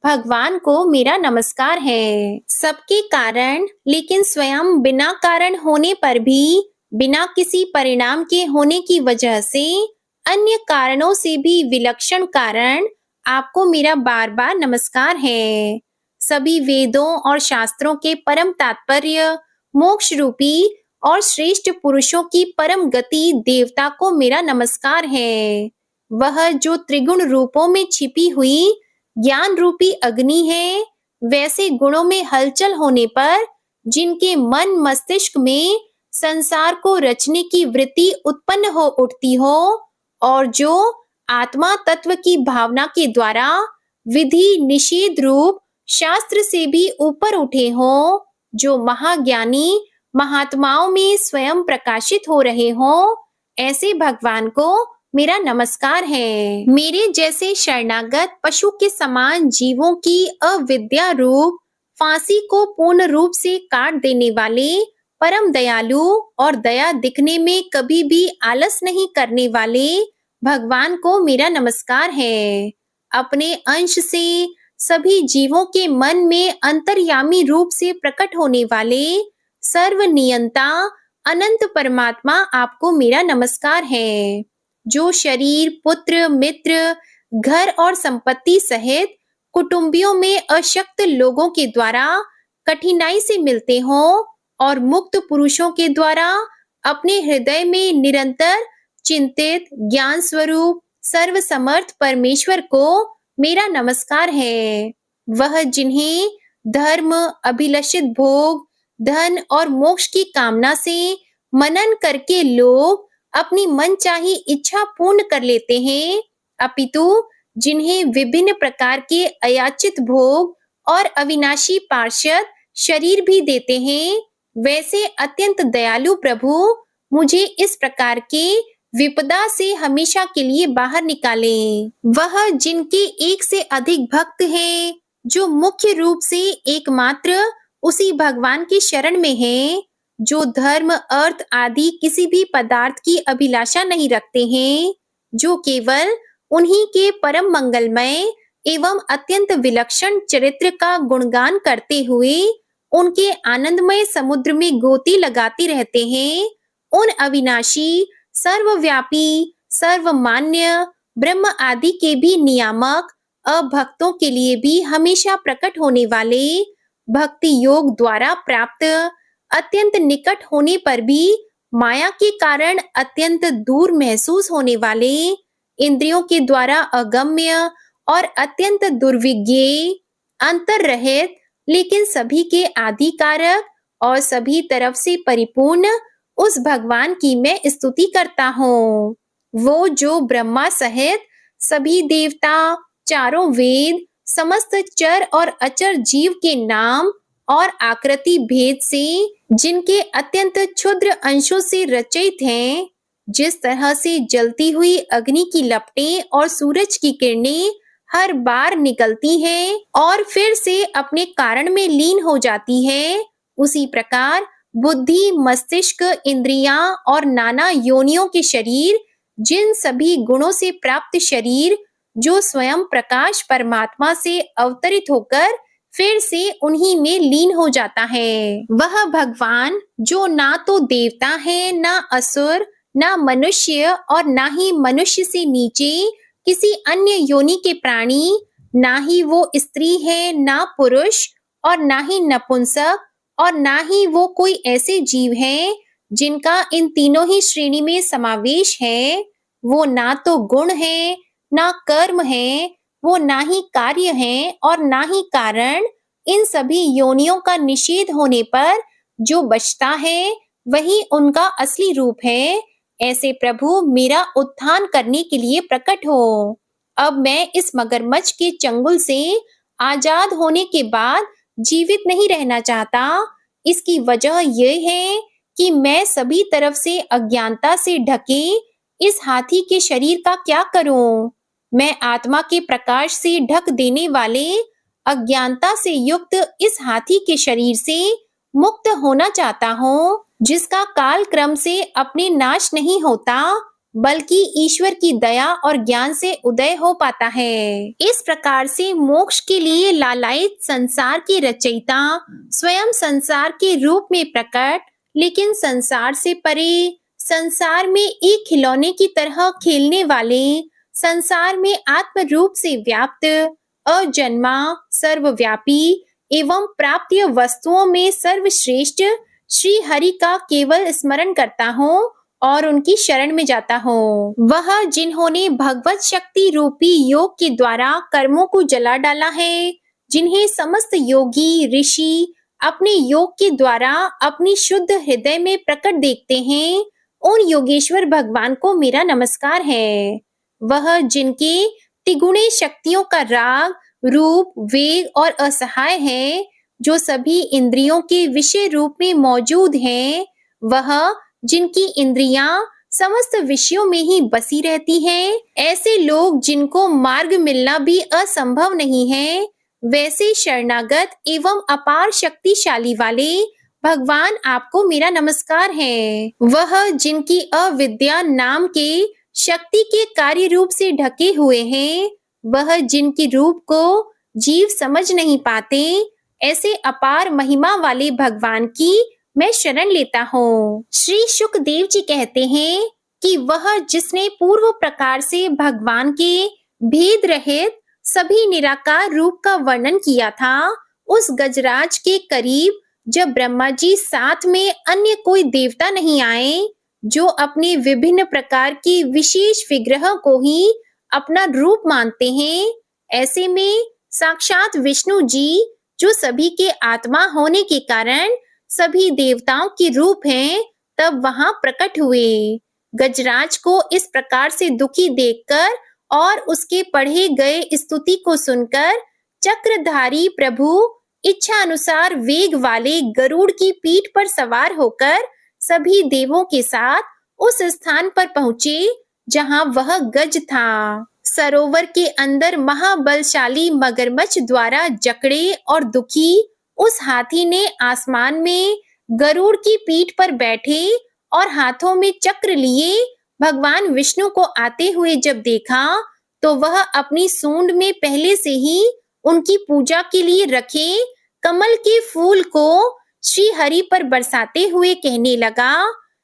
भगवान को मेरा नमस्कार है। सबके कारण, लेकिन स्वयं बिना कारण होने पर भी बिना किसी परिणाम के होने की वजह से अन्य कारणों से भी विलक्षण कारण, आपको मेरा बार बार नमस्कार है। सभी वेदों और शास्त्रों के परम तात्पर्य, मोक्ष रूपी और श्रेष्ठ पुरुषों की परम गति देवता को मेरा नमस्कार है। वह जो त्रिगुण रूपों में छिपी हुई ज्ञान रूपी अग्नि है, वैसे गुणों में हलचल होने पर जिनके मन मस्तिष्क में संसार को रचने की वृत्ति उत्पन्न हो उठती हो और जो आत्मा तत्व की भावना के द्वारा विधि निषेध रूप शास्त्र से भी ऊपर उठे हो, जो महाज्ञानी महात्माओं में स्वयं प्रकाशित हो रहे हो, ऐसे भगवान को मेरा नमस्कार है। मेरे जैसे शरणागत पशु के समान जीवों की अविद्या रूप फांसी को पूर्ण रूप से काट देने वाले परम दयालु और दया दिखने में कभी भी आलस नहीं करने वाले भगवान को मेरा नमस्कार है। अपने अंश से सभी जीवों के मन में अंतर्यामी रूप से प्रकट होने वाले सर्वनियंता अनंत परमात्मा, आपको मेरा नमस्कार है। जो शरीर, पुत्र, मित्र, घर और संपत्ति सहित कुटुंबियों में अशक्त लोगों के द्वारा कठिनाई से मिलते हों और मुक्त पुरुषों के द्वारा अपने हृदय में निरंतर चिंतित ज्ञान स्वरूप सर्वसमर्थ परमेश्वर को मेरा नमस्कार है। वह जिन्हें धर्म, अभिलषित भोग, धन और मोक्ष की कामना से मनन करके लोग अपनी मनचाही इच्छा पूर्ण कर लेते हैं, अपितु जिन्हें विभिन्न प्रकार के अयाचित भोग और अविनाशी पार्षद शरीर भी देते हैं, वैसे अत्यंत दयालु प्रभु मुझे इस प्रकार के विपदा से हमेशा के लिए बाहर निकालें। वह जिनके एक से अधिक भक्त हैं, जो मुख्य रूप से एकमात्र उसी भगवान की शरण में हैं, जो धर्म, अर्थ आदि किसी भी पदार्थ की अभिलाषा नहीं रखते हैं, जो केवल उन्हीं के परम मंगलमय एवं अत्यंत विलक्षण चरित्र का गुणगान करते हुए उनके आनंदमय समुद्र में गोती लगाते रहते हैं, उन अविनाशी, सर्वव्यापी, सर्वमान्य ब्रह्म आदि के भी नियामक, अभक्तों के लिए भी हमेशा प्रकट होने वाले, भक्ति योग द्वारा प्राप्त, अत्यंत निकट होने पर भी माया के कारण अत्यंत दूर महसूस होने वाले, इंद्रियों के द्वारा अगम्य और अत्यंत दुर्विज्ञेय, अंतर्रहित लेकिन सभी के आदि कारक और सभी तरफ से परिपूर्ण उस भगवान की मैं स्तुति करता हूँ। वो जो ब्रह्मा सहित सभी देवता, चारों वेद, समस्त चर और अचर जीव के नाम और आकृति भेद से, जिनके अत्यंत क्षुद्र अंशों से रचित हैं, जिस तरह से जलती हुई अग्नि की लपटें और सूरज की किरणें हर बार निकलती हैं और फिर से अपने कारण में लीन हो जाती है, उसी प्रकार बुद्धि, मस्तिष्क, इंद्रियां और नाना योनियों के शरीर, जिन सभी गुणों से प्राप्त शरीर, जो स्वयं प्रकाश परमात्मा से अवतरित होकर फिर से उन्हीं में लीन हो जाता है। वह भगवान जो ना तो देवता है, ना असुर, ना मनुष्य और ना ही मनुष्य से नीचे किसी अन्य योनि के प्राणी, ना ही वो स्त्री है, ना पुरुष और ना ही नपुंसक और ना ही वो कोई ऐसे जीव हैं जिनका इन तीनों ही श्रेणी में समावेश है। वो ना तो गुण है, ना कर्म है, वो ना ही कार्य है और ना ही कारण। इन सभी योनियों का निषेध होने पर जो बचता है वही उनका असली रूप है। ऐसे प्रभु मेरा उत्थान करने के लिए प्रकट हो। अब मैं इस मगरमच्छ के चंगुल से आजाद होने के बाद जीवित नहीं रहना चाहता। इसकी वजह यह है कि मैं सभी तरफ से अज्ञानता से ढके इस हाथी के शरीर का क्या करूं? मैं आत्मा के प्रकाश से ढक देने वाले अज्ञानता से युक्त इस हाथी के शरीर से मुक्त होना चाहता हूँ, जिसका काल क्रम से अपने नाश नहीं होता, बल्कि ईश्वर की दया और ज्ञान से उदय हो पाता है। इस प्रकार से मोक्ष के लिए लालायित संसार के रचयिता स्वयं संसार के रूप में प्रकट, लेकिन संसार से परे, संसार में एक खिलौने की तरह खेलने वाले, संसार में आत्म रूप से व्याप्त, अजन्मा, सर्वव्यापी एवं प्राप्य वस्तुओं में सर्वश्रेष्ठ श्री हरि का केवल स्मरण करता हूँ और उनकी शरण में जाता हूँ। वह जिन्होंने भगवत शक्ति रूपी योग के द्वारा कर्मों को जला डाला है, जिन्हें समस्त योगी ऋषि अपने योग के द्वारा अपनी शुद्ध हृदय में प्रकट देखते हैं, उन योगेश्वर भगवान को मेरा नमस्कार है। वह जिनके तिगुणे शक्तियों का राग, रूप, वेग और असहाय है, जो सभी इंद्रियों के विषय रूप में मौजूद हैं, वह जिनकी इंद्रियां समस्त विषयों में ही बसी रहती हैं, ऐसे लोग जिनको मार्ग मिलना भी असंभव नहीं है, वैसे शरणागत एवं अपार शक्तिशाली वाले भगवान आपको मेरा नमस्कार है। वह जिनकी अविद्या नाम के शक्ति के कार्य रूप से ढके हुए हैं, वह जिनके रूप को जीव समझ नहीं पाते, ऐसे अपार महिमा वाले भगवान की मैं शरण लेता हूँ। श्री शुकदेव जी कहते हैं कि वह जिसने पूर्व प्रकार से भगवान के भेद रहित सभी निराकार रूप का वर्णन किया था, उस गजराज के करीब जब ब्रह्मा जी साथ में अन्य कोई देवता नहीं आए, जो अपने विभिन्न प्रकार के विशेष विग्रह को ही अपना रूप मानते हैं, ऐसे में साक्षात विष्णु जी, जो सभी के आत्मा होने के कारण सभी देवताओं के रूप हैं, तब वहां प्रकट हुए। गजराज को इस प्रकार से दुखी देखकर और उसके पढ़े गए स्तुति को सुनकर चक्रधारी प्रभु इच्छा अनुसार वेग वाले गरुड़ की पीठ पर सवार होकर सभी देवों के साथ उस स्थान पर पहुंचे जहां वह गज था। सरोवर के अंदर महाबलशाली मगरमच्छ द्वारा जकड़े और दुखी उस हाथी ने आसमान में गरुड़ की पीठ पर बैठे और हाथों में चक्र लिए भगवान विष्णु को आते हुए जब देखा, तो वह अपनी सूंड में पहले से ही उनकी पूजा के लिए रखे कमल के फूल को श्री हरि पर बरसाते हुए कहने लगा,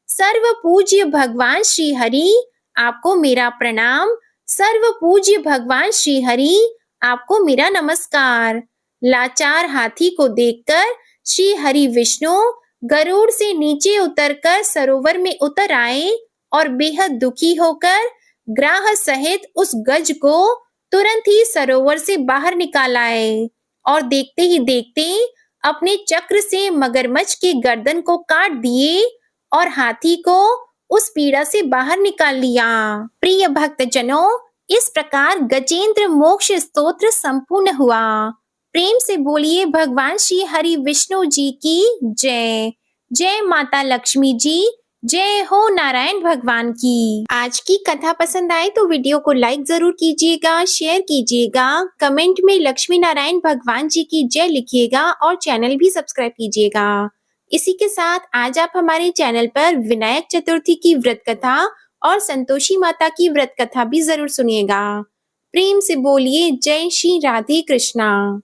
सर्व पूज्य भगवान श्री हरि, आपको मेरा प्रणाम। सर्व पूज्य भगवान श्री हरि, आपको मेरा नमस्कार। लाचार हाथी को देखकर श्री हरि विष्णु गरुड़ से नीचे उतरकर सरोवर में उतर आए और बेहद दुखी होकर ग्राह सहित उस गज को तुरंत ही सरोवर से बाहर निकाल आए और देखते ही देखते अपने चक्र से मगरमच्छ के गर्दन को काट दिए और हाथी को उस पीड़ा से बाहर निकाल लिया। प्रिय भक्तजनों, इस प्रकार गजेंद्र मोक्ष स्तोत्र संपूर्ण हुआ। प्रेम से बोलिए भगवान श्री हरि विष्णु जी की जय। जय माता लक्ष्मी जी, जय हो नारायण भगवान की। आज की कथा पसंद आए तो वीडियो को लाइक जरूर कीजिएगा, शेयर कीजिएगा, कमेंट में लक्ष्मी नारायण भगवान जी की जय लिखिएगा और चैनल भी सब्सक्राइब कीजिएगा। इसी के साथ आज आप हमारे चैनल पर विनायक चतुर्थी की व्रत कथा और संतोषी माता की व्रत कथा भी जरूर सुनिएगा। प्रेम से बोलिए जय श्री राधे कृष्णा।